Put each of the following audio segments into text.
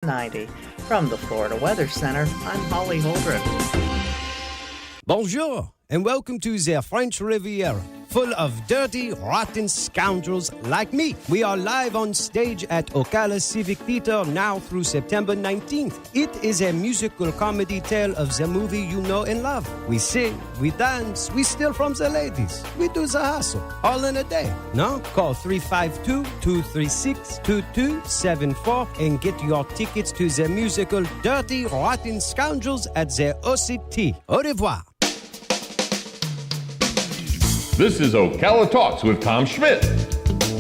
690. From the Florida Weather Center, I'm Holly Holdren. Bonjour, and welcome to the French Riviera, full of dirty, rotten scoundrels like me. We are live on stage at Ocala Civic Theater now through September 19th. It is a musical comedy tale of the movie you know and love. We sing, we dance, we steal from the ladies. We do the hustle, all in a day. No? Call 352-236-2274 and get your tickets to the musical Dirty, Rotten Scoundrels at the OCT. Au revoir. This is Ocala Talks with Tom Schmidt,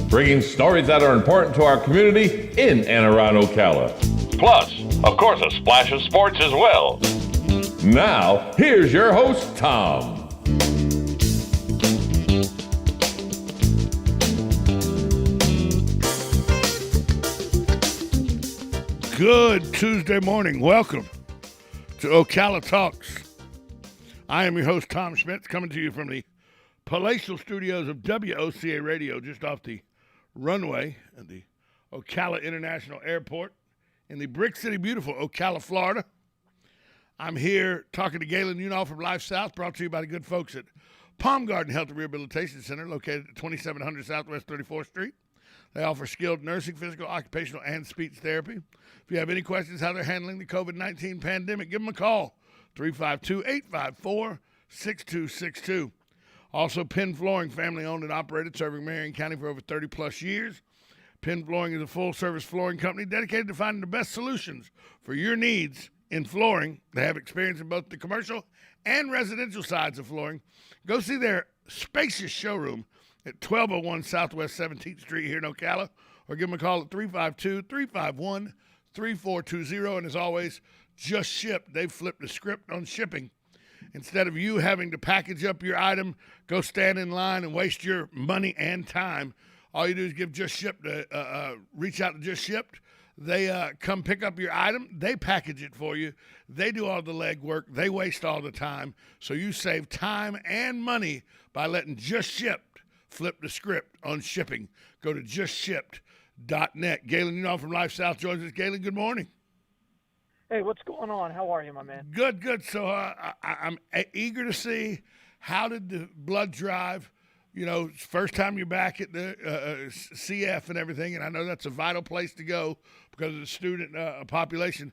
bringing stories that are important to our community in and around Ocala. Plus, of course, a splash of sports as well. Now, here's your host, Tom. Good Tuesday morning. Welcome to Ocala Talks. I am your host, Tom Schmidt, coming to you from the palatial studios of WOCA Radio, just off the runway at the Ocala International Airport in the Brick City, beautiful Ocala, Florida. I'm here talking to Galen Unall from Life South, brought to you by the good folks at Palm Garden Health and Rehabilitation Center, located at 2700 Southwest 34th Street. They offer skilled nursing, physical, occupational, and speech therapy. If you have any questions how they're handling the COVID-19 pandemic, give them a call, 352-854-6262. Also, Penn Flooring, family-owned and operated, serving Marion County for over 30-plus years. Penn Flooring is a full-service flooring company dedicated to finding the best solutions for your needs in flooring. They have experience in both the commercial and residential sides of flooring. Go see their spacious showroom at 1201 Southwest 17th Street here in Ocala, or give them a call at 352-351-3420. And as always, just ship. They've flipped the script on shipping. Instead of you having to package up your item, go stand in line and waste your money and time, all you do is give Just Shipped, reach out to Just Shipped. They come pick up your item. They package it for you. They do all the legwork. They waste all the time. So you save time and money by letting Just Shipped flip the script on shipping. Go to justshipped.net. Galen Unall from Life South joins us. Galen, good morning. Hey, what's going on? How are you, my man? Good. So I'm eager to see, how did the blood drive? You know, first time you're back at the CF and everything, and I know that's a vital place to go because of the student population.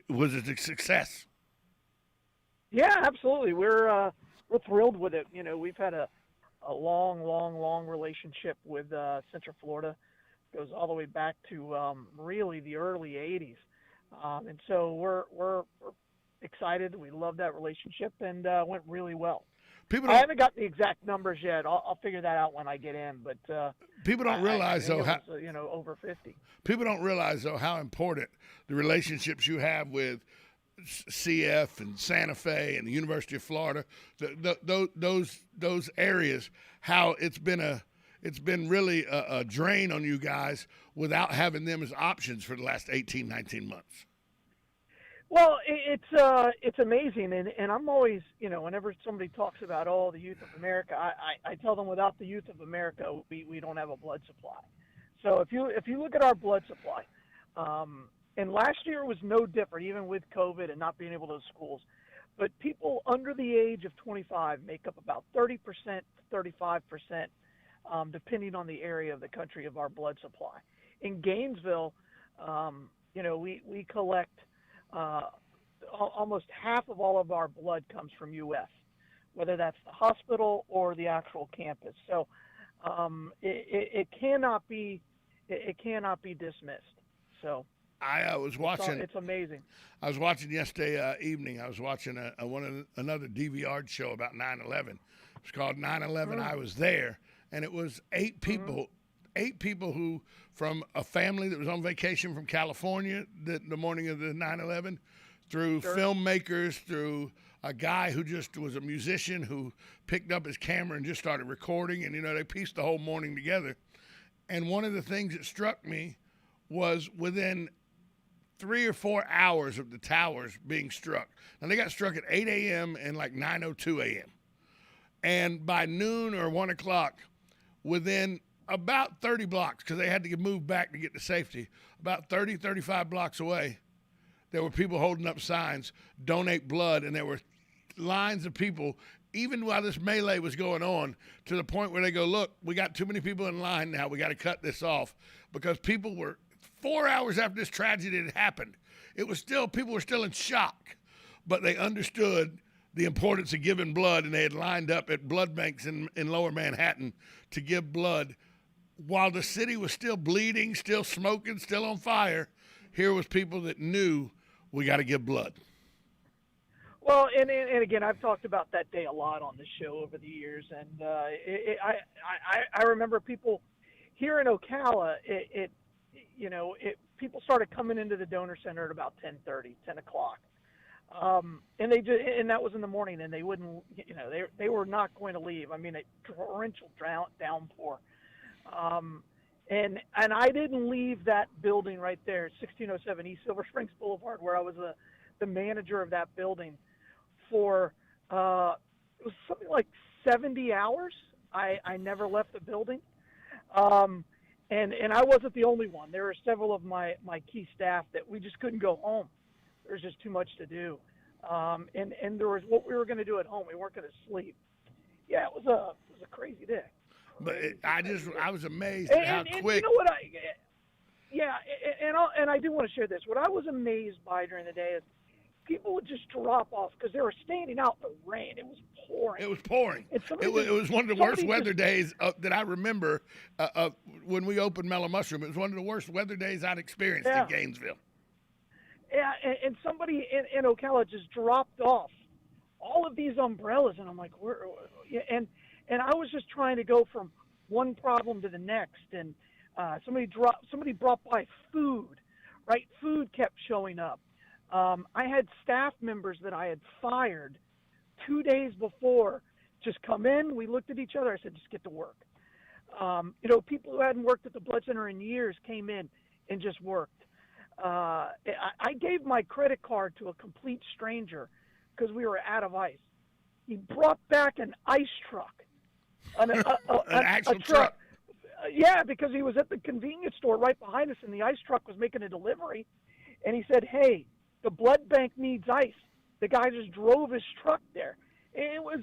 Was it a success? Yeah, absolutely. We're thrilled with it. You know, we've had a long relationship with Central Florida. It goes all the way back to really the early 80s. And so we're excited. We love that relationship, and went really well. I haven't got the exact numbers yet. I'll figure that out when I get in. But people don't realize though how over 50. People don't realize though how important the relationships you have with CF and Santa Fe and the University of Florida. Those areas, how it's been really a drain on you guys without having them as options for the last 18, 19 months. Well, it's amazing, and I'm always, whenever somebody talks about, the youth of America, I tell them without the youth of America, we don't have a blood supply. So if you look at our blood supply, and last year was no different, even with COVID and not being able to go to schools, but people under the age of 25 make up about 30% to 35%. Depending on the area of the country of our blood supply. In Gainesville, we collect almost half of all of our blood comes from UF, whether that's the hospital or the actual campus. So it cannot be dismissed. So I was watching. It's amazing. I was watching yesterday evening. I was watching another DVR show about 9/11. It's called 9/11. I was there. And it was eight people who, from a family that was on vacation from California the morning of the 9/11, through filmmakers, through a guy who just was a musician who picked up his camera and just started recording. And, they pieced the whole morning together. And one of the things that struck me was within 3 or 4 hours of the towers being struck. Now, they got struck at 8 a.m. and like 9:02 a.m. And by noon or 1 o'clock, within about 30 blocks, because they had to move back to get to safety, about 30, 35 blocks away, there were people holding up signs, donate blood, and there were lines of people, even while this melee was going on, to the point where they go, look, we got too many people in line now. We got to cut this off, because people were 4 hours after this tragedy had happened. People were still in shock, but they understood the importance of giving blood, and they had lined up at blood banks in lower Manhattan to give blood. While the city was still bleeding, still smoking, still on fire, here was people that knew we got to give blood. Well, and again, I've talked about that day a lot on the show over the years, and I remember people here in Ocala. People started coming into the donor center at about 10:30, 10 o'clock, and that was in the morning, and they wouldn't, they were not going to leave. I mean, a torrential downpour, and I didn't leave that building right there, 1607 East Silver Springs Boulevard, where I was the manager of that building for it was something like 70 hours. I never left the building, and I wasn't the only one. There were several of my key staff that we just couldn't go home. There was just too much to do, and there was what we were going to do at home. We weren't going to sleep. Yeah, it was a crazy day. But I was amazed at how quick. You know what and I do want to share this. What I was amazed by during the day is people would just drop off because they were standing out in the rain. It was pouring. It was pouring. It was one of the worst weather days that I remember when we opened Mellow Mushroom. It was one of the worst weather days I'd experienced in Gainesville. Yeah, and somebody in Ocala just dropped off all of these umbrellas, and I'm like, and I was just trying to go from one problem to the next, and somebody brought by food, right? Food kept showing up. I had staff members that I had fired 2 days before just come in. We looked at each other. I said, just get to work. People who hadn't worked at the blood center in years came in and just worked. I gave my credit card to a complete stranger because we were out of ice. He brought back an ice truck. An actual truck. Yeah, because he was at the convenience store right behind us, and the ice truck was making a delivery. And he said, hey, the blood bank needs ice. The guy just drove his truck there. It was,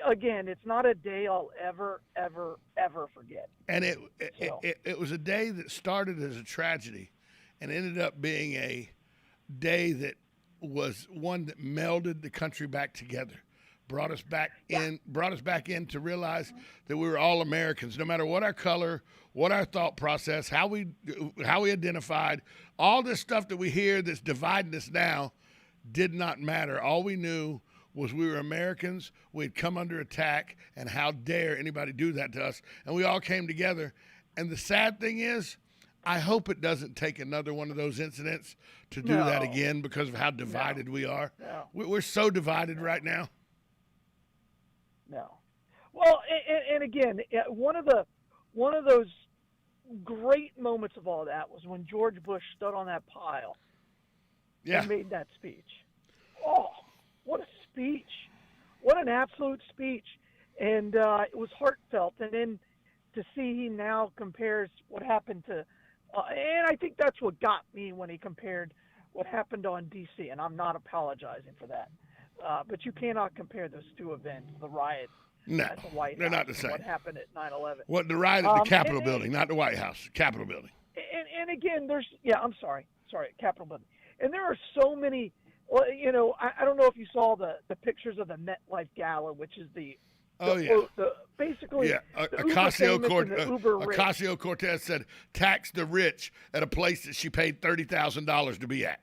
again, it's not a day I'll ever, ever, ever forget. And it was a day that started as a tragedy and ended up being a day that was one that melded the country back together. Brought us back in to realize that we were all Americans, no matter what our color, what our thought process, how we identified. All this stuff that we hear that's dividing us now did not matter. All we knew was we were Americans. We'd come under attack, and how dare anybody do that to us? And we all came together. And the sad thing is, I hope it doesn't take another one of those incidents to do that again because of how divided we are. No. We're so divided right now. No. Well, and again, one of those great moments of all that was when George Bush stood on that pile and made that speech. Oh, what a speech. What an absolute speech. And it was heartfelt. And then to see he now compares what happened to and I think that's what got me when he compared what happened on D.C., and I'm not apologizing for that. But you cannot compare those two events, the riot at the White House. They're not the same. What happened at 9/11. What, the riot at the Capitol building, not the White House, Capitol building. And again, I'm sorry, Capitol building. And there are so many, I don't know if you saw the pictures of the MetLife Gala, which is basically Ocasio-Cortez said, tax the rich at a place that she paid $30,000 to be at.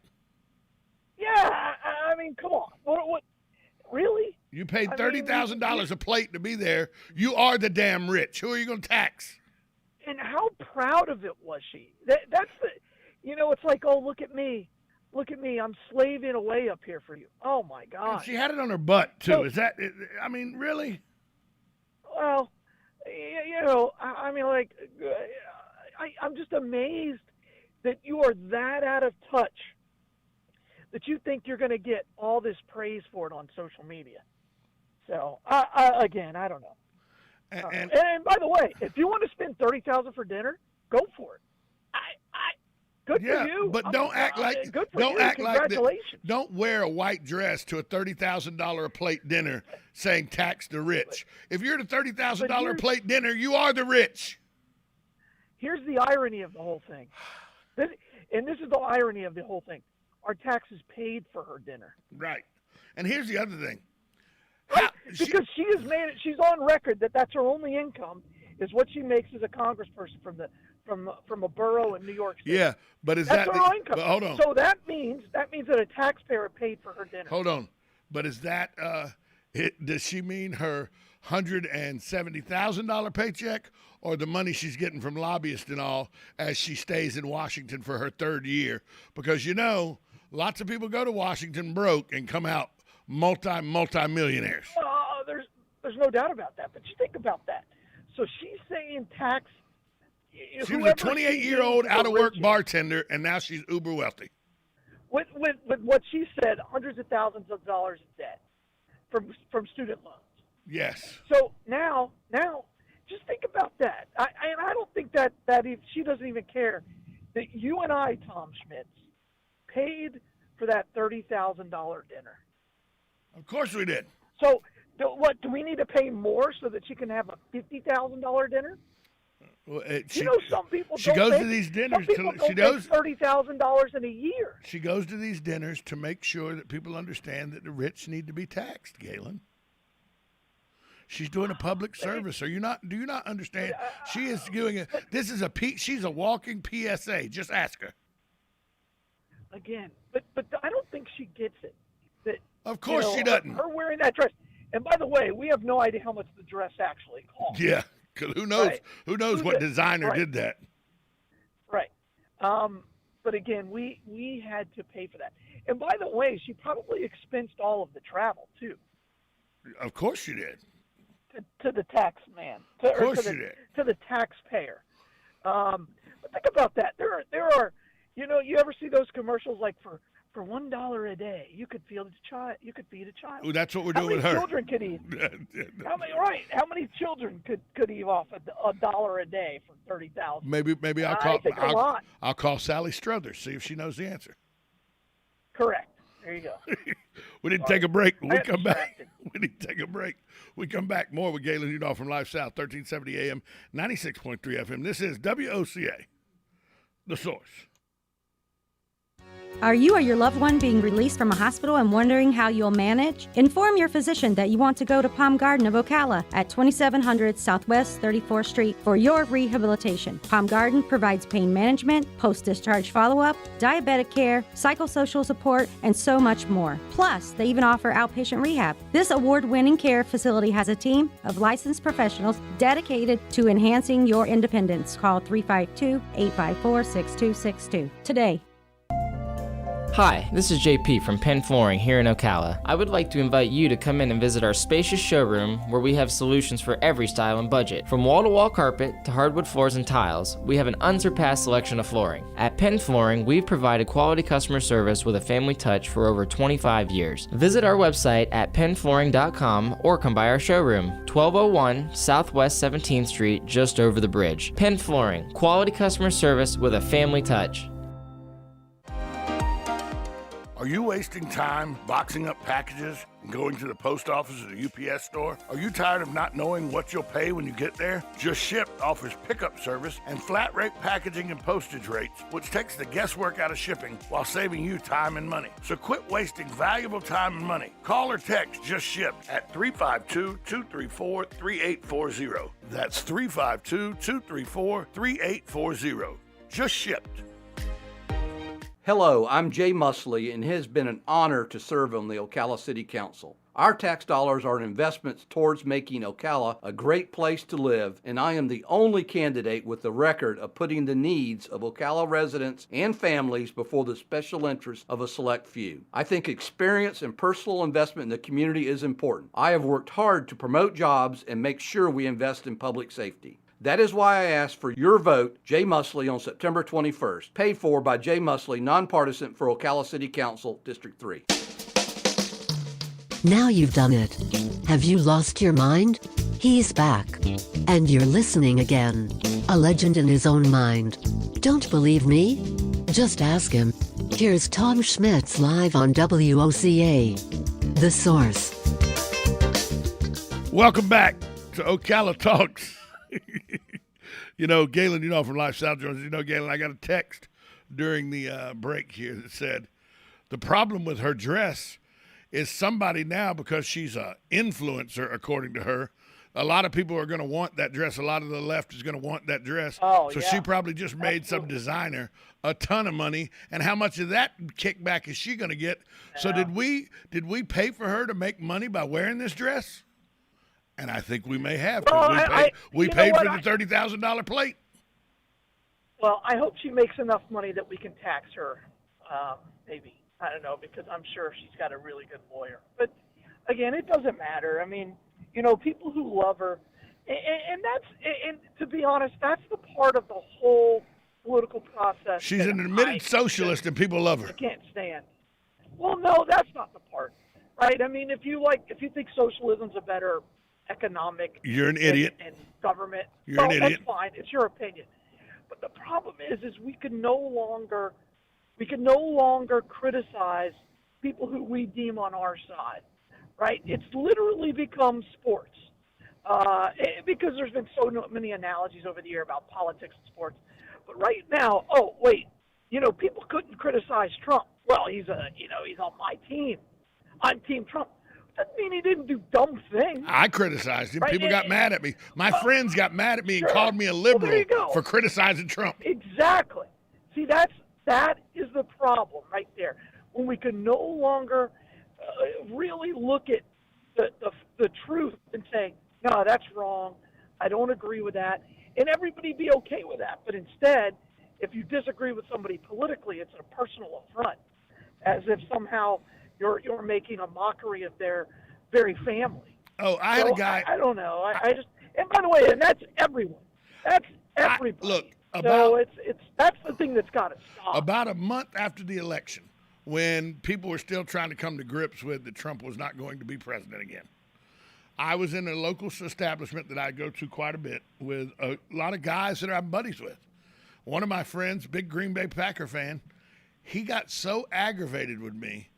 Yeah, I mean, come on. What really? You paid $30,000 a plate to be there. You are the damn rich. Who are you going to tax? And how proud of it was she? That's the, it's like, oh, look at me. Look at me. I'm slaving away up here for you. Oh, my God. And she had it on her butt, too. Really? Well, I'm just amazed that you are that out of touch that you think you're going to get all this praise for it on social media. So, again, I don't know. And And by the way, if you want to spend $30,000 for dinner, go for it. Good for you. But don't act like good for don't you. act like Congratulations. don't wear a white dress to a $30,000 a plate dinner saying tax the rich. If you're at a $30,000 a plate dinner, you are the rich. Here's the irony of the whole thing. This is the irony of the whole thing. Our taxes paid for her dinner. Right. And here's the other thing. Right? Because she has made it. She's on record that that's her only income is what she makes as a congressperson from a borough in New York State. Yeah, but that's her income. Hold on. So that means that a taxpayer paid for her dinner. Hold on. But is that does she mean her $170,000 paycheck or the money she's getting from lobbyists and all as she stays in Washington for her third year? Because lots of people go to Washington broke and come out multi-millionaires. There's no doubt about that. But you think about that. So she's saying tax. She was a 28-year-old out-of-work bartender, and now she's uber wealthy. With what she said, hundreds of thousands of dollars in debt from student loans. Yes. So now, just think about that. I don't think that if she doesn't even care that you and I, Tom Schmitz, paid for that $30,000 dinner. Of course we did. So do we need to pay more so that she can have a $50,000 dinner? Well, some people. She goes to these dinners. She does $30,000 in a year. She goes to these dinners to make sure that people understand that the rich need to be taxed. Galen, she's doing a public service. Do you not understand? She is doing she's a walking PSA. Just ask her. Again, but I don't think she gets it. That of course she doesn't. Her wearing that dress. And by the way, we have no idea how much the dress actually cost. Yeah, because who knows? Right. Who knows what designer did that? Right. But again, we had to pay for that. And by the way, she probably expensed all of the travel too. Of course she did. To the tax man. Of course she did. To the taxpayer. But think about that. There are. You ever see those commercials like for $1 a day, you could feed a child. Ooh, that's what we're doing with her. How many children could eat? How many children could eat off $1 a day for $30,000? Maybe I'll call Sally Struthers, see if she knows the answer. Correct. There you go. We need to take a break. We come back. We need to take a break. We come back more with Galen Udall from Life South, 1370 AM, 96.3 FM. This is WOCA, The Source. Are you or your loved one being released from a hospital and wondering how you'll manage? Inform your physician that you want to go to Palm Garden of Ocala at 2700 Southwest 34th Street for your rehabilitation. Palm Garden provides pain management, post-discharge follow-up, diabetic care, psychosocial support, and so much more. Plus, they even offer outpatient rehab. This award-winning care facility has a team of licensed professionals dedicated to enhancing your independence. Call 352-854-6262 today. Hi, this is JP from Penn Flooring here in Ocala. I would like to invite you to come in and visit our spacious showroom where we have solutions for every style and budget. From wall-to-wall carpet to hardwood floors and tiles, we have an unsurpassed selection of flooring. At Penn Flooring, we've provided quality customer service with a family touch for over 25 years. Visit our website at pennflooring.com or come by our showroom, 1201 Southwest 17th Street, just over the bridge. Penn Flooring, quality customer service with a family touch. Are you wasting time boxing up packages and going to the post office or the UPS store? Are you tired of not knowing what you'll pay when you get there? Just Ship offers pickup service and flat rate packaging and postage rates, which takes the guesswork out of shipping while saving you time and money. So quit wasting valuable time and money. Call or text Just Ship at 352-234-3840. That's 352-234-3840. Just Shipped. Hello, I'm Jay Musley, and it has been an honor to serve on the Ocala City Council. Our tax dollars are investments towards making Ocala a great place to live, and I am the only candidate with the record of putting the needs of Ocala residents and families before the special interests of a select few. I think experience and personal investment in the community is important. I have worked hard to promote jobs and make sure we invest in public safety. That is why I asked for your vote, Jay Musley, on September 21st. Paid for by Jay Musley, nonpartisan for Ocala City Council, District 3. Now you've done it. Have you lost your mind? He's back. And you're listening again. A legend in his own mind. Don't believe me? Just ask him. Here's Tom Schmitz live on WOCA. The Source. Welcome back to Ocala Talks. Galen, from Lifestyle Jones, Galen, I got a text during the break here that said, the problem with her dress is somebody now, because she's an influencer, according to her, a lot of people are going to want that dress. A lot of the left is going to want that dress. Oh, so yeah. she probably just made some designer a ton of money. And how much of that kickback is she going to get? Yeah. So did we pay for her to make money by wearing this dress? And I think we may have. Well, we paid for the $30,000 plate. Well, I hope she makes enough money that we can tax her, maybe. I don't know, because I'm sure she's got a really good lawyer. But, again, it doesn't matter. I mean, people who love her, and to be honest, that's the part of the whole political process. She's an admitted socialist, and people love her. I can't stand. Well, no, that's not the part, right? I mean, if you think socialism's a better economic, you're an idiot, and government, you're an idiot. That's fine. It's your opinion. But the problem is we can no longer criticize people who we deem on our side, right? It's literally become sports, because there's been so many analogies over the year about politics and sports. But right now, people couldn't criticize Trump. Well, he's on my team. I'm Team Trump. Doesn't mean he didn't do dumb things. I criticized him. Right? People got mad at me. My friends got mad at me and called me a liberal for criticizing Trump. Exactly. See, that is the problem right there. When we can no longer really look at the truth and say, no, that's wrong. I don't agree with that. And everybody be okay with that. But instead, if you disagree with somebody politically, it's a personal affront, as if somehow you're making a mockery of their very family. Oh, I had a guy. I don't know. I just, and by the way, and that's everyone. That's everybody. That's the thing that's got to stop. About a month after the election, when people were still trying to come to grips with that Trump was not going to be president again, I was in a local establishment that I go to quite a bit with a lot of guys that I'm buddies with. One of my friends, big Green Bay Packer fan, he got so aggravated with me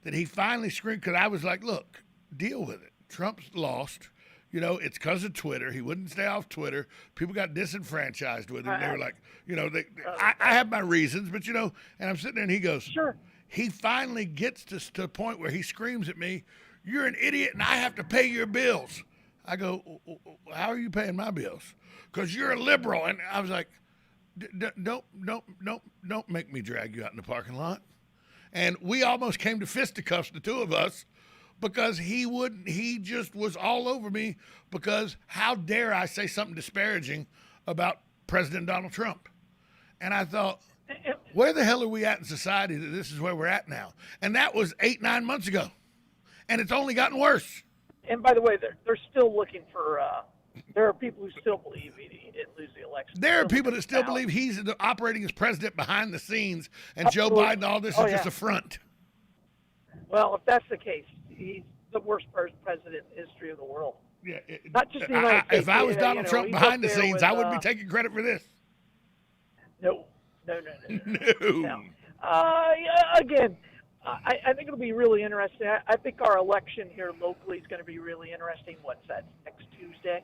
that he finally screamed, because I was like, look, deal with it. Trump's lost. It's because of Twitter. He wouldn't stay off Twitter. People got disenfranchised with him. They were like, I have my reasons, but, and I'm sitting there and he goes, sure. He finally gets to a point where he screams at me, you're an idiot and I have to pay your bills. I go, how are you paying my bills? Because you're a liberal. And I was like, don't make me drag you out in the parking lot. And we almost came to fisticuffs, the two of us, because he just was all over me, because how dare I say something disparaging about President Donald Trump? And I thought, where the hell are we at in society that this is where we're at now? And that was 8-9 months ago. And it's only gotten worse. And by the way, they're still looking for, there are people who still believe he didn't lose the election. There are people that still believe he's operating as president behind the scenes, and Absolutely. Joe Biden, all this is just a front. Well, if that's the case, he's the worst president in the history of the world. Yeah, not just the United States. If I was Donald Trump behind the scenes, I wouldn't be taking credit for this. No. Again, I think it'll be really interesting. I think our election here locally is going to be really interesting. What's that, next Tuesday?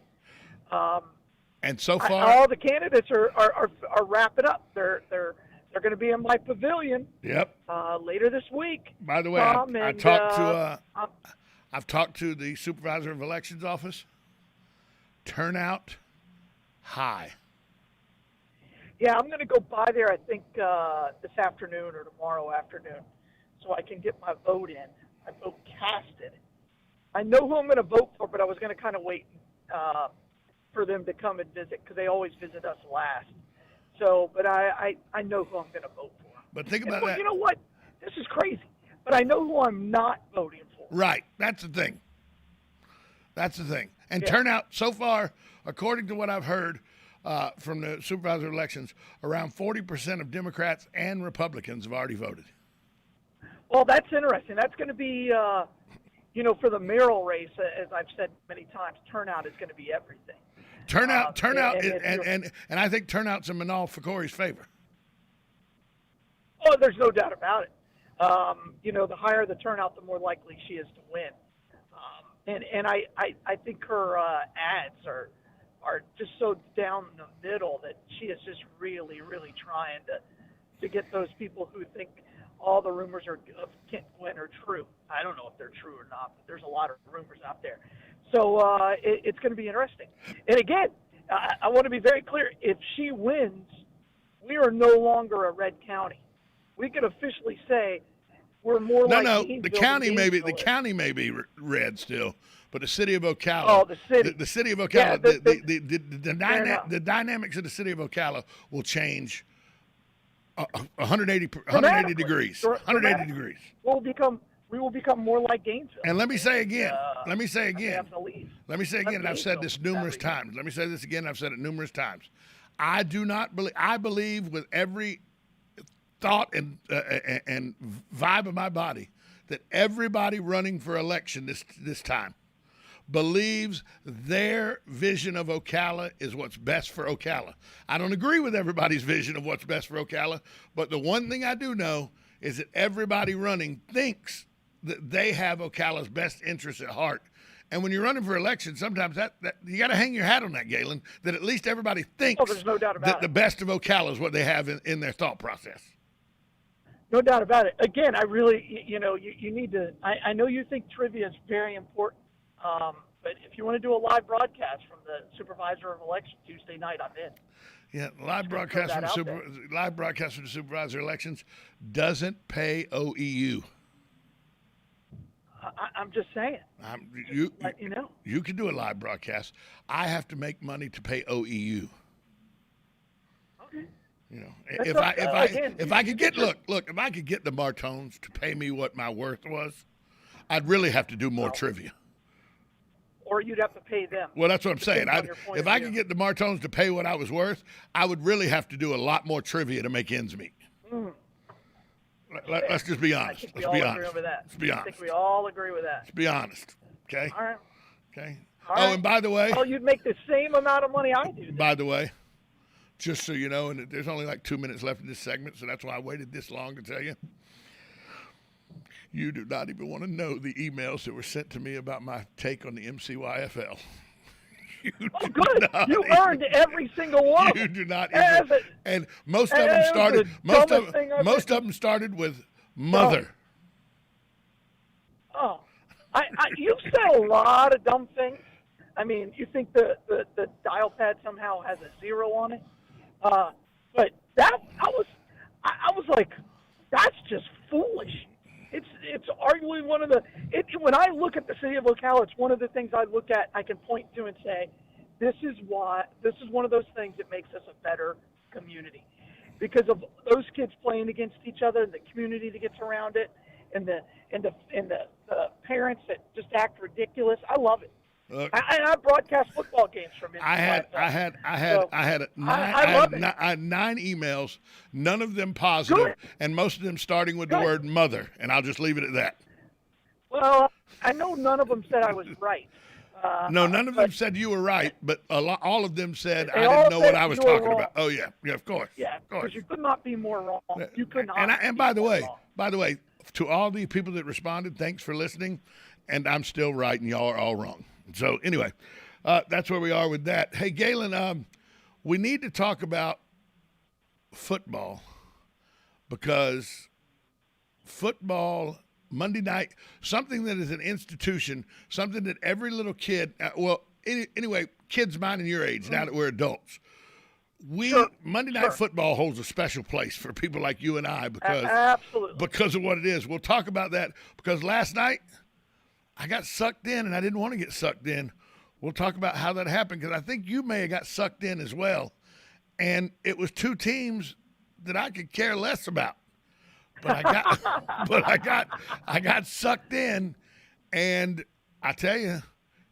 And so far, all the candidates are wrapping up. They're going to be in my pavilion. Yep. Later this week. By the way, I've talked to the supervisor of elections office. Turnout high. Yeah, I'm going to go by there, I think, this afternoon or tomorrow afternoon, so I can get my vote in. I vote casted. I know who I'm going to vote for, but I was going to kind of wait for them to come and visit, because they always visit us last. So, but I know who I'm going to vote for. But think about that. You know what? This is crazy. But I know who I'm not voting for. Right. That's the thing. And turnout so far, according to what I've heard from the supervisor of elections, around 40% of Democrats and Republicans have already voted. Well, that's interesting. That's going to be for the mayoral race, as I've said many times, turnout is going to be everything. Turnout, and I think turnout's in Manal Fakori's favor. Oh, there's no doubt about it. The higher the turnout, the more likely she is to win. And I think her ads are just so down the middle that she is just really, really trying to get those people who think all the rumors of Kent Gwynn are true. I don't know if they're true or not, but there's a lot of rumors out there. So it's going to be interesting. And again, I want to be very clear. If she wins, we are no longer a red county. We could officially say we're more like the county may be red still, but the city of Ocala. Oh, the city. The city of Ocala. Yeah, the dynamics of the city of Ocala will change 180 degrees. 180 degrees. We will become more like Gainesville. And let me say again. And I've said this numerous times. Let me say this again. I've said it numerous times. I do not believe. I believe with every thought and vibe of my body that everybody running for election this time believes their vision of Ocala is what's best for Ocala. I don't agree with everybody's vision of what's best for Ocala, but the one thing I do know is that everybody running thinks that they have Ocala's best interests at heart. And when you're running for election, sometimes that you got to hang your hat on that, Galen, that at least everybody thinks there's no doubt about that the best of Ocala is what they have in their thought process. No doubt about it. Again, I really, you need to, I know you think trivia is very important, but if you want to do a live broadcast from the supervisor of election Tuesday night, I'm in. Yeah, live broadcast from the supervisor elections doesn't pay OEU. I'm just saying. Let you know. You can do a live broadcast. I have to make money to pay OEU. Okay. If I could get the Martones to pay me what my worth was, I'd really have to do more trivia. Or you'd have to pay them. Well, that's what I'm saying. If I could get the Martones to pay what I was worth, I would really have to do a lot more trivia to make ends meet. Let's just be honest. Let's be honest. I think we all agree with that. Let's be honest. Okay? All right. Okay. All right. And by the way. Oh, you'd make the same amount of money I do. By the way, just so you know, and there's only like 2 minutes left in this segment, so that's why I waited this long to tell you. You do not even want to know the emails that were sent to me about my take on the MCYFL. Good. You earned every single one. You do not even. And most of them started. Most of them started with mother. Oh, you've said a lot of dumb things. I mean, you think the dial pad somehow has a 0 on it, but that I was like, that's just foolish. It's arguably one of the when I look at the city of Ocala, it's one of the things I look at. I can point to and say, this is one of those things that makes us a better community, because of those kids playing against each other, and the community that gets around it, and the parents that just act ridiculous. I love it. I broadcast football games from it. I had 9 emails, none of them positive, Good. and most of them starting with the word mother, and I'll just leave it at that. Well, I know none of them said I was right. No, none of them said you were right, but all of them said I didn't know what I was talking about. Oh yeah, of course. Yeah, because you could not be more wrong. You could not. And by the way, to all the people that responded, thanks for listening, and I'm still right, and y'all are all wrong. So anyway, that's where we are with that. Hey, Galen, we need to talk about football, because football Monday night, something that is an institution, something that every little kid, anyway, kids mine and your age, now that we're adults, Monday Night Football holds a special place for people like you and I because of what it is. We'll talk about that, because last night I got sucked in, and I didn't want to get sucked in. We'll talk about how that happened, because I think you may have got sucked in as well. And it was 2 teams that I could care less about. But I got sucked in, and I tell you,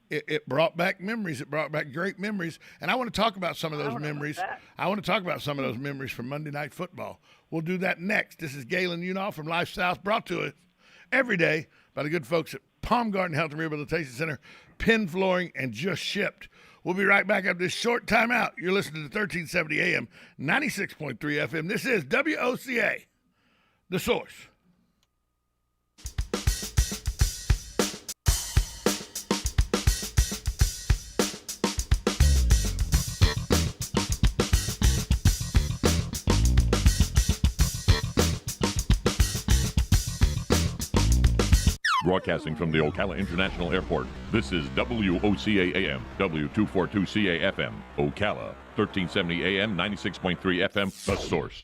it brought back memories. It brought back great memories, and I want to talk about some of those memories. I want to talk about some of those memories from Monday Night Football. We'll do that next. This is Galen Unall from Life South, brought to us every day by the good folks at Palm Garden Health and Rehabilitation Center, Penn Flooring, and Just Shipped. We'll be right back after this short timeout. You're listening to 1370 AM, 96.3 FM. This is WOCA, The Source. Broadcasting from the Ocala International Airport, this is WOCA AM, W242CA FM, Ocala, 1370 AM, 96.3 FM, The Source.